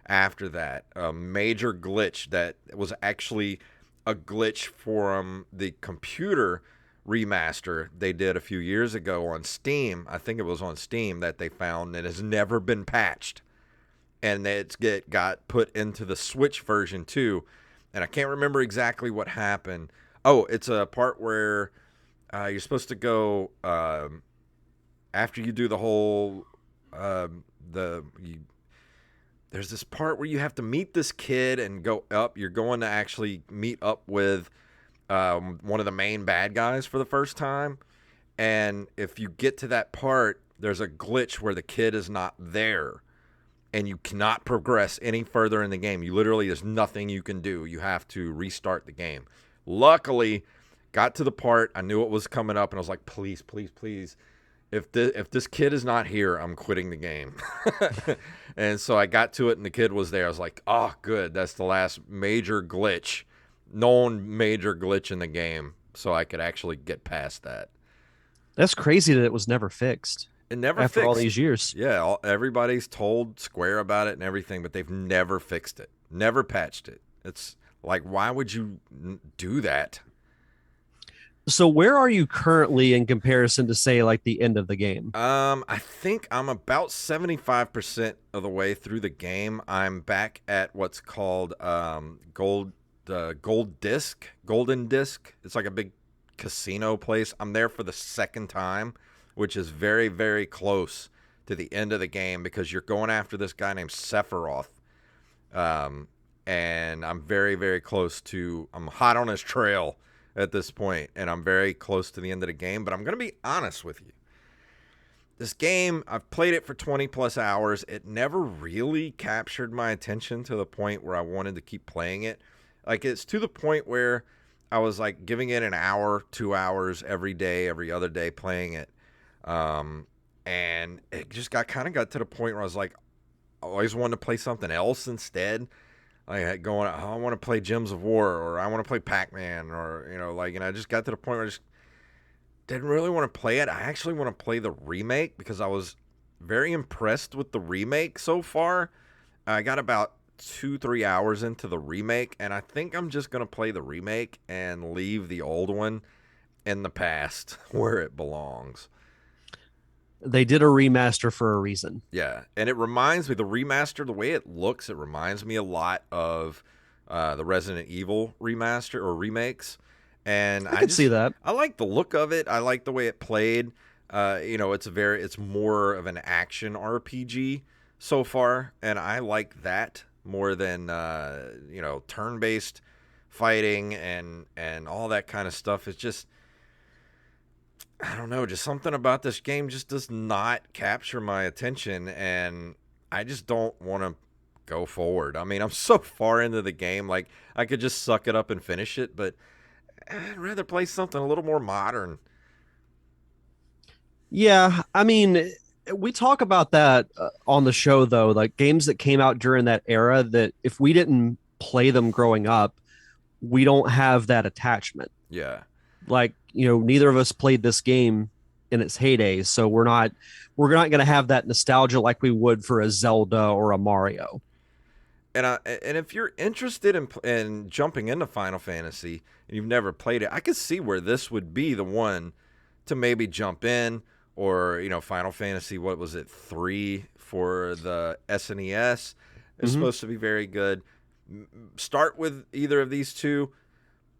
after that. A major glitch that was actually a glitch from the computer remaster they did a few years ago on Steam. I think it was on Steam that they found that has never been patched. And it got put into the Switch version too. And I can't remember exactly what happened. Oh, it's a part where you're supposed to go after you do the whole there's this part where you have to meet this kid and go up. You're going to actually meet up with one of the main bad guys for the first time. And if you get to that part, there's a glitch where the kid is not there. And you cannot progress any further in the game. You literally, there's nothing you can do. You have to restart the game. Luckily, got to the part, I knew it was coming up, and I was like, please, please, please. If this kid is not here, I'm quitting the game. And so I got to it, and the kid was there. I was like, oh, good. That's the last major glitch, known major glitch in the game, so I could actually get past that. That's crazy that it was never fixed It never after fixed. all these years. Yeah, everybody's told Square about it and everything, but they've never fixed it, never patched it. It's like, why would you do that? So where are you currently in comparison to, say, like the end of the game? I think I'm about 75% of the way through the game. I'm back at what's called golden disc. It's like a big casino place. I'm there for the second time, which is very, very close to the end of the game because you're going after this guy named Sephiroth. And I'm very, very close to, I'm hot on his trail at this point, and I'm very close to the end of the game. But I'm going to be honest with you. This game, I've played it for 20 plus hours. It never really captured my attention to the point where I wanted to keep playing it. Like, it's to the point where I was like giving it an hour, 2 hours every day, every other day playing it. And it just got to the point where I was like, I always wanted to play something else instead. Like going, oh, I want to play Gems of War, or I want to play Pac-Man, or, and I just got to the point where I just didn't really want to play it. I actually want to play the remake because I was very impressed with the remake so far. I got about 2-3 hours into the remake, and I think I'm just going to play the remake and leave the old one in the past where it belongs. They did a remaster for a reason. Yeah, and it reminds me, the remaster, the way it looks, it reminds me a lot of the Resident Evil remaster or remakes. And I could see that. I like the look of it. I like the way it played. It's more of an action RPG so far, and I like that more than turn-based fighting and all that kind of stuff. It's just, I don't know, just something about this game just does not capture my attention, and I just don't want to go forward. I mean, I'm so far into the game, like I could just suck it up and finish it, but I'd rather play something a little more modern. Yeah, I mean, we talk about that on the show though, like games that came out during that era that if we didn't play them growing up, we don't have that attachment. Yeah. Like, neither of us played this game in its heyday, so we're not going to have that nostalgia like we would for a Zelda or a Mario. And if you're interested in jumping into Final Fantasy and you've never played it, I could see where this would be the one to maybe jump in, or Final Fantasy, what was it, 3 for the SNES is Mm-hmm. supposed to be very good. Start with either of these two,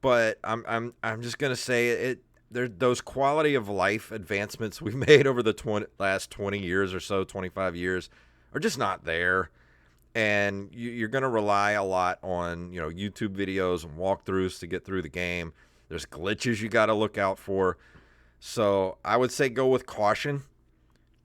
but I'm just gonna say it. There, those quality of life advancements we've made over the last 20 years or so, 25 years, are just not there. And you're going to rely a lot on YouTube videos and walkthroughs to get through the game. There's glitches you got to look out for. So I would say go with caution.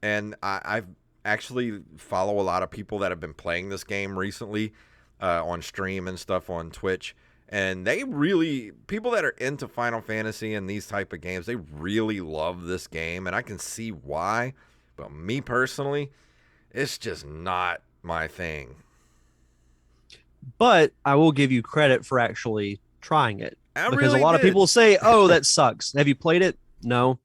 And I've actually follow a lot of people that have been playing this game recently on stream and stuff on Twitch. And people that are into Final Fantasy and these type of games, they really love this game. And I can see why. But me personally, it's just not my thing. But I will give you credit for actually trying it, I because a really lot of did. people say, "Oh, that sucks." Have you played it? No.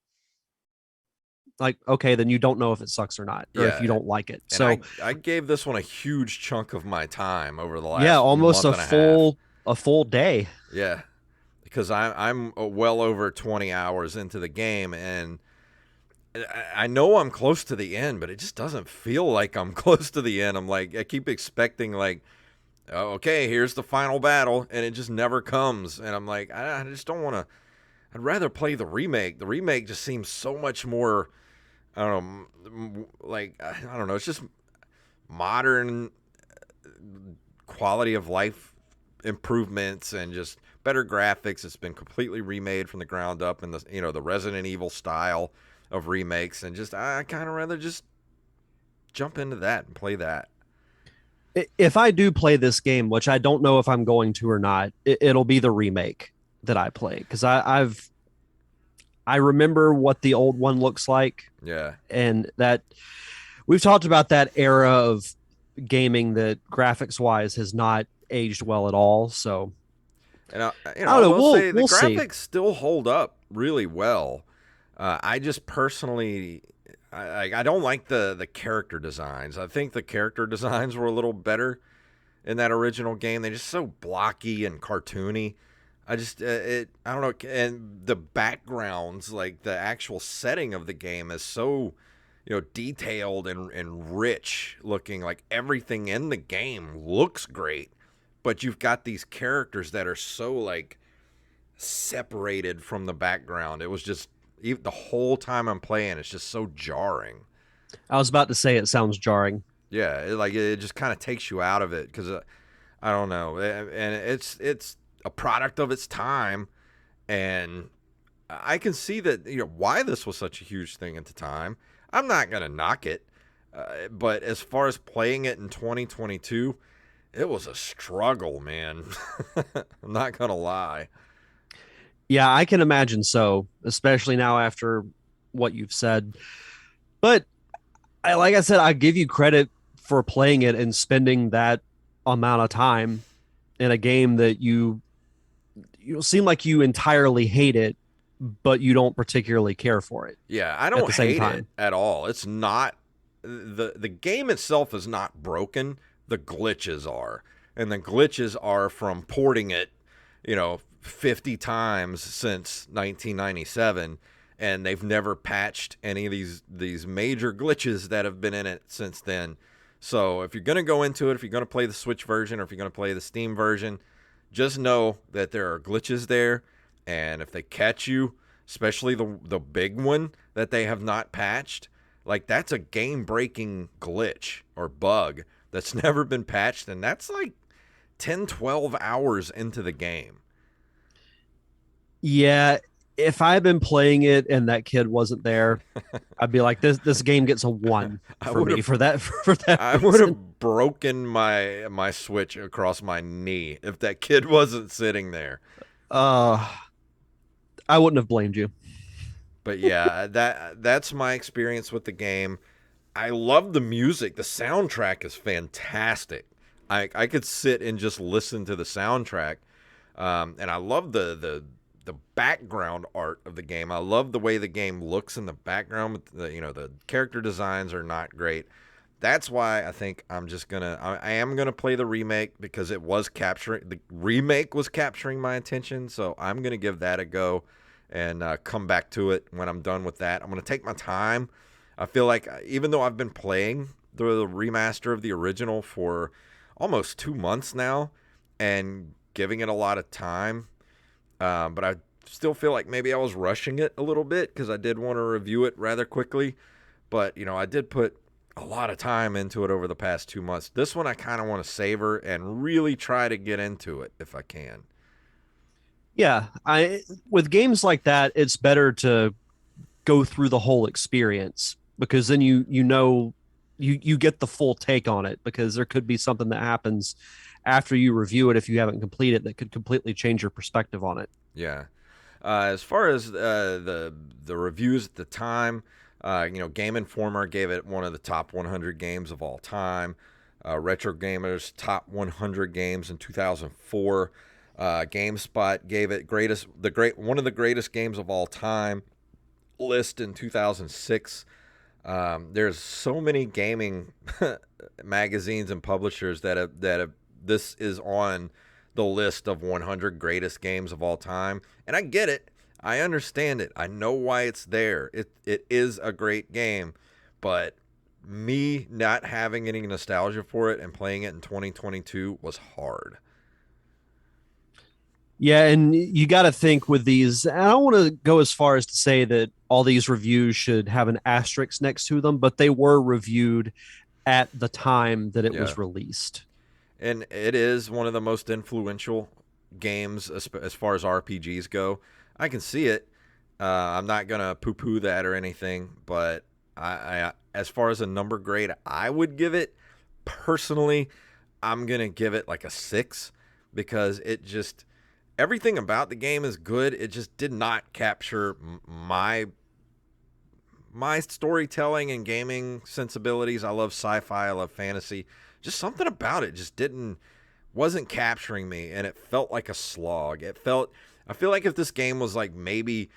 Like, okay, then you don't know if it sucks or not, or if Yeah. you don't like it. And So, I gave this one a huge chunk of my time over the yeah, last almost month a and a half. full day. Yeah. Because I'm well over 20 hours into the game, and I know I'm close to the end, but it just doesn't feel like I'm close to the end. I'm like, I keep expecting, like, oh, okay, here's the final battle, and it just never comes. And I'm like, I just don't want to. I'd rather play the remake. The remake just seems so much more, I don't know, like, I don't know. It's just modern quality of life improvements and just better graphics. It's been completely remade from the ground up in the Resident Evil style of remakes, and just I kind of rather just jump into that and play that. If I do play this game, which I don't know if I'm going to or not, it'll be the remake that I play, because I remember what the old one looks like, Yeah. and that we've talked about that era of gaming that graphics wise has not aged well at all. So And I I don't know. will say the We'll see. graphics still hold up really well. I just personally, I don't like the character designs. I think the character designs were a little better in that original game. They're just so blocky and cartoony. I don't know. And the backgrounds, like the actual setting of the game, is so detailed and rich looking. Like everything in the game looks great, but you've got these characters that are so like separated from the background. It was just the whole time I'm playing, it's just so jarring. I was about to say it sounds jarring. Yeah, it just kind of takes you out of it because I don't know, and it's a product of its time, and I can see that why this was such a huge thing at the time. I'm not gonna knock it, but as far as playing it in 2022, it was a struggle, man. I'm not gonna lie. Yeah, I can imagine so, especially now after what you've said. But like I said, I give you credit for playing it and spending that amount of time in a game that you seem like you entirely hate it, but you don't particularly care for it Yeah, I at don't the same hate it time. at all. It's not the game itself is not broken. The glitches are. And the glitches are from porting it, 50 times since 1997, and they've never patched any of these major glitches that have been in it since then. So if you're going to go into it, if you're going to play the Switch version or if you're going to play the Steam version, just know that there are glitches there, and if they catch you, especially the big one that they have not patched, like that's a game-breaking glitch or bug that's never been patched, and that's like 10, 12 hours into the game. Yeah, if I had been playing it and that kid wasn't there, I'd be like, this game gets a 1 I for would me have for that I would reason. have broken my Switch across my knee if that kid wasn't sitting there. Uh, I wouldn't have blamed you. But yeah, that's my experience with the game. I love the music. The soundtrack is fantastic. I could sit and just listen to the soundtrack, and I love the background art of the game. I love the way the game looks in the background. The character designs are not great. That's why I think I am gonna play the remake because the remake was capturing my attention. So I'm gonna give that a go and come back to it when I'm done with that. I'm gonna take my time. I feel like even though I've been playing the remaster of the original for almost 2 months now and giving it a lot of time, but I still feel like maybe I was rushing it a little bit because I did want to review it rather quickly. But, I did put a lot of time into it over the past 2 months. This one I kind of want to savor and really try to get into it if I can. Yeah, I with games like that, it's better to go through the whole experience because then you get the full take on it because there could be something that happens after you review it if you haven't completed that could completely change your perspective on it. Yeah. As far as the reviews at the time, Game Informer gave it one of the top 100 games of all time. Retro Gamer's top 100 games in 2004. GameSpot gave it one of the greatest games of all time list in 2006. There's so many gaming magazines and publishers that have this is on the list of 100 greatest games of all time, and I get it. I understand it. I know why it's there. It is a great game, but me not having any nostalgia for it and playing it in 2022 was hard. Yeah, and you got to think with these. And I don't want to go as far as to say that all these reviews should have an asterisk next to them, but they were reviewed at the time that it Yeah. was released. And it is one of the most influential games as far as RPGs go. I can see it. I'm not going to poo-poo that or anything, but I as far as a number grade, I would give it, personally, I'm going to give it like a 6 because everything about the game is good. It just did not capture my storytelling and gaming sensibilities. I love sci-fi. I love fantasy. Just something about it just wasn't capturing me, and it felt like a slog. I feel like if this game was like maybe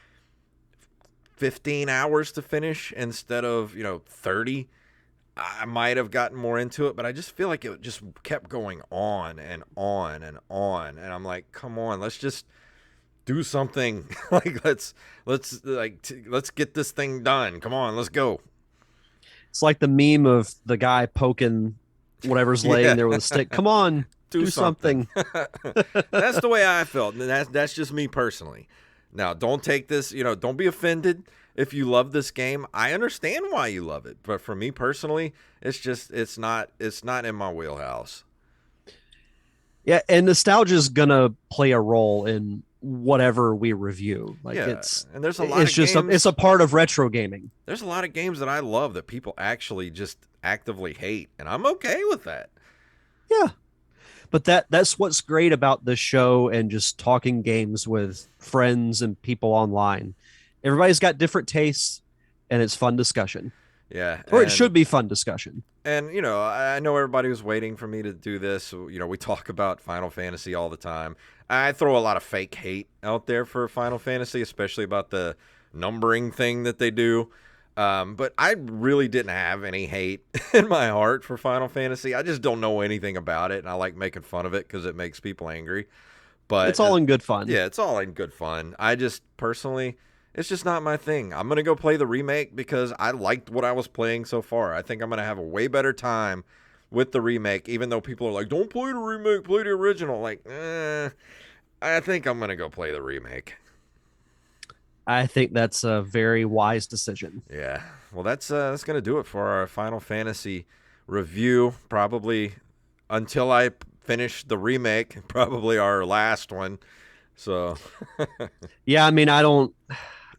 15 hours to finish instead of 30, I might have gotten more into it, but I just feel like it just kept going on and on and on, and I'm like, come on, let's just do something. Like let's get this thing done. Come on, let's go. It's like the meme of the guy poking whatever's laying Yeah. there with a stick. Come on, do something. That's the way I felt, and that's just me personally. Now, don't take this, don't be offended if you love this game. I understand why you love it, but for me personally, it's not in my wheelhouse. Yeah, and nostalgia is gonna play a role in whatever we review. Like Yeah, and there's a lot of games. It's a part of retro gaming. There's a lot of games that I love that people actually just actively hate, and I'm okay with that. Yeah. But that's what's great about this show and just talking games with friends and people online. Everybody's got different tastes and it's fun discussion. Yeah, Or it should be fun discussion. And, I know everybody was waiting for me to do this. We talk about Final Fantasy all the time. I throw a lot of fake hate out there for Final Fantasy, especially about the numbering thing that they do. But I really didn't have any hate in my heart for Final Fantasy. I just don't know anything about it, and I like making fun of it because it makes people angry. But it's all in good fun. Yeah, it's all in good fun. I just personally, It's just not my thing. I'm going to go play the remake because I liked what I was playing so far. I think I'm going to have a way better time with the remake, even though people are like, don't play the remake, play the original. Like, I think I'm going to go play the remake. I think that's a very wise decision. Yeah. Well, that's going to do it for our Final Fantasy review. Probably until I finish the remake, probably our last one. So, yeah, I mean, I know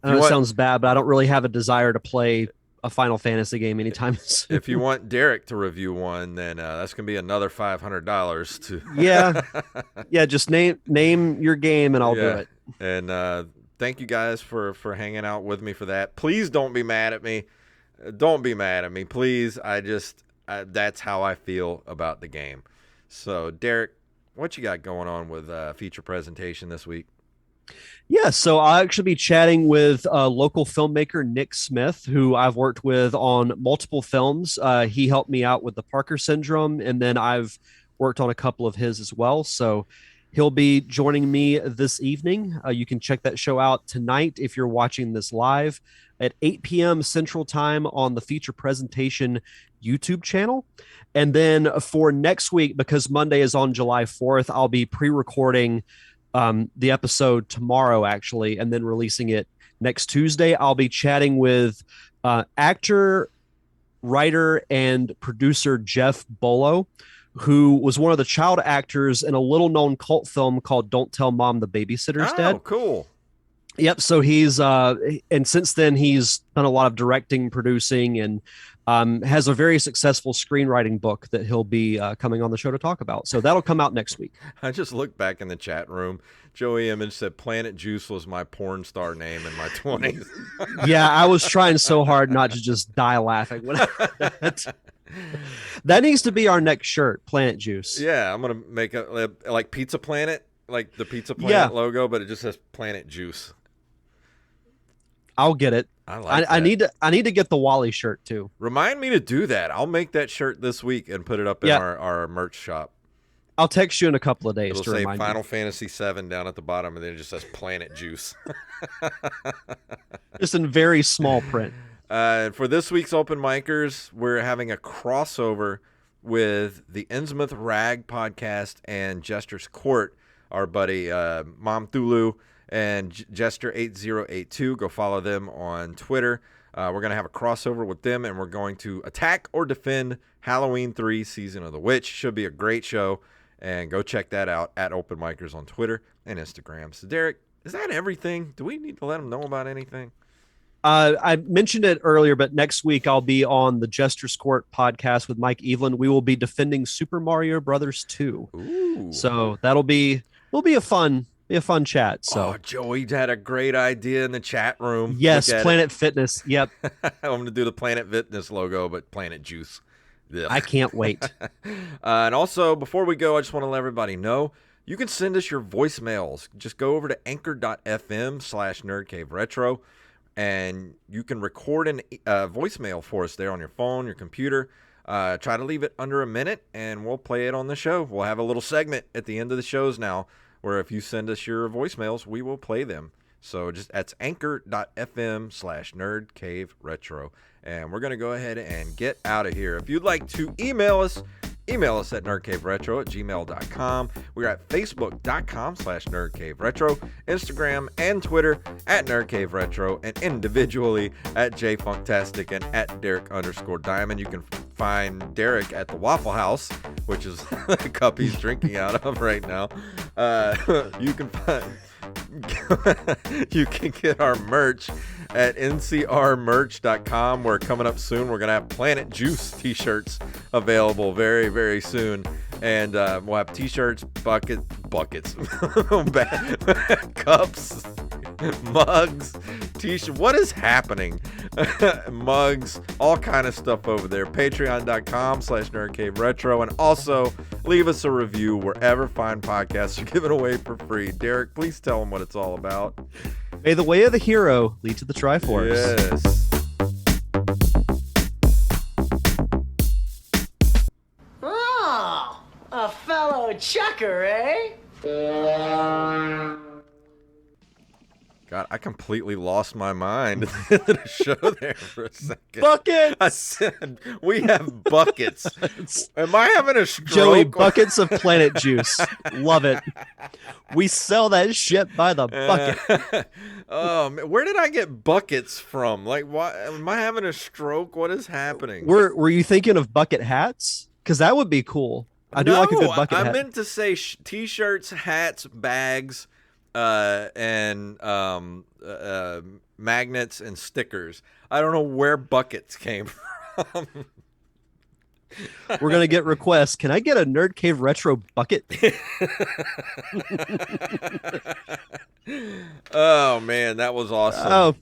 it sounds bad, but I don't really have a desire to play a Final Fantasy game anytime soon. If you want Derek to review one, then that's going to be another $500 to. Yeah, just name your game and I'll do it. And thank you guys for hanging out with me for that. Please don't be mad at me. Don't be mad at me, please. That's how I feel about the game. So, Derek, what you got going on with feature presentation this week? Yeah, so I'll actually be chatting with local filmmaker Nick Smith, who I've worked with on multiple films. He helped me out with the Parker Syndrome, and then I've worked on a couple of his as well. So he'll be joining me this evening. You can check that show out tonight if you're watching this live at 8 p.m. Central Time on the feature presentation YouTube channel. And then for next week, because Monday is on July 4th, I'll be pre-recording the episode tomorrow, actually, and then releasing it next Tuesday. I'll be chatting with actor, writer, and producer Jeff Bolo, who was one of the child actors in a little-known cult film called Don't Tell Mom the Babysitter's Dead. Oh, cool. Yep. So he's and since then he's done a lot of directing, producing, and has a very successful screenwriting book that he'll be coming on the show to talk about. So that'll come out next week. I just looked back in the chat room. Joey Image said Planet Juice was my porn star name in my 20s. Yeah, I was trying so hard not to just die laughing. That needs to be our next shirt, Planet Juice. Yeah, I'm going to make a like Pizza Planet, like the Pizza Planet logo, but it just says Planet Juice. I'll get it. I need to get the Wally shirt too. Remind me to do that. I'll make that shirt this week and put it up in our merch shop. I'll text you in a couple of days. It'll say Final Fantasy VII down at the bottom, and then it just says Planet Juice. Just in very small print. For this week's Open Micers, we're having a crossover with the Innsmouth Rag podcast and Jester's Court. Our buddy Mom Thulu and Jester8082. Go follow them on Twitter. We're going to have a crossover with them, and we're going to attack or defend Halloween 3 Season of the Witch. Should be a great show, and go check that out at Open Micers on Twitter and Instagram. So, Derek, is that everything? Do we need to let them know about anything? I mentioned it earlier, but next week I'll be on the Jester's Court podcast with Mike Evelyn. We will be defending Super Mario Brothers 2. Ooh. So it'll be a fun chat. So Joey had a great idea in the chat room. Yes, Planet Fitness. Yep. I'm going to do the Planet Fitness logo, but Planet Juice. Ugh. I can't wait. And also, before we go, I just want to let everybody know, you can send us your voicemails. Just go over to anchor.fm/NerdCaveRetro, and you can record a voicemail for us there on your phone, your computer. Try to leave it under a minute, and we'll play it on the show. We'll have a little segment at the end of the shows now, where if you send us your voicemails, we will play them. So that's anchor.fm/NerdCaveRetro. And we're going to go ahead and get out of here. If you'd like to email us at nerdcaveretro@gmail.com. We're at facebook.com/nerdcaveretro, Instagram and Twitter at nerdcaveretro, and individually at jfunktastic and at Derek_Diamond. You can find Derek at the Waffle House, which is the cup he's drinking out of right now. You can get our merch at ncrmerch.com. We're coming up soon. We're going to have Planet Juice t-shirts available very, very soon. And we'll have t-shirts, buckets, cups, mugs, t-shirts. What is happening? Mugs, all kind of stuff over there. Patreon.com/NerdCaveRetro. And also leave us a review wherever fine podcasts are given away for free. Derek, please tell them what it's all about. May the way of the hero lead to the Triforce. Yes. Oh, a fellow chucker, eh? God, I completely lost my mind at the show there for a second. Buckets. I said we have buckets. Am I having a stroke? Joey, buckets of Planet Juice. Love it. We sell that shit by the bucket. Oh, man, where did I get buckets from? Like, why am I having a stroke? What is happening? Were you thinking of bucket hats? Because that would be cool. I do like a good bucket hat. I meant to say t-shirts, hats, bags, and magnets and stickers. I don't know where buckets came from. We're gonna get requests. Can I get a Nerd Cave Retro bucket? Oh man, that was awesome. Oh,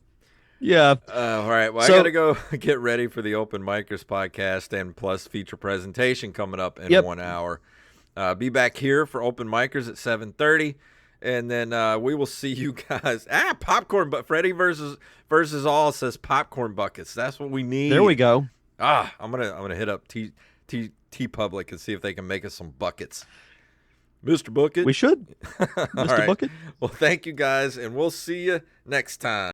yeah. All right. Well, I gotta go get ready for the Open Micers podcast and plus feature presentation coming up in 1 hour. Be back here for Open Micers at 7:30. And then we will see you guys. Popcorn, but Freddy versus all says popcorn buckets. That's what we need. There we go. I'm gonna hit up T Public and see if they can make us some buckets. Mr. Bucket. We should. All Mr. right. Bucket. Well, thank you guys, and we'll see you next time.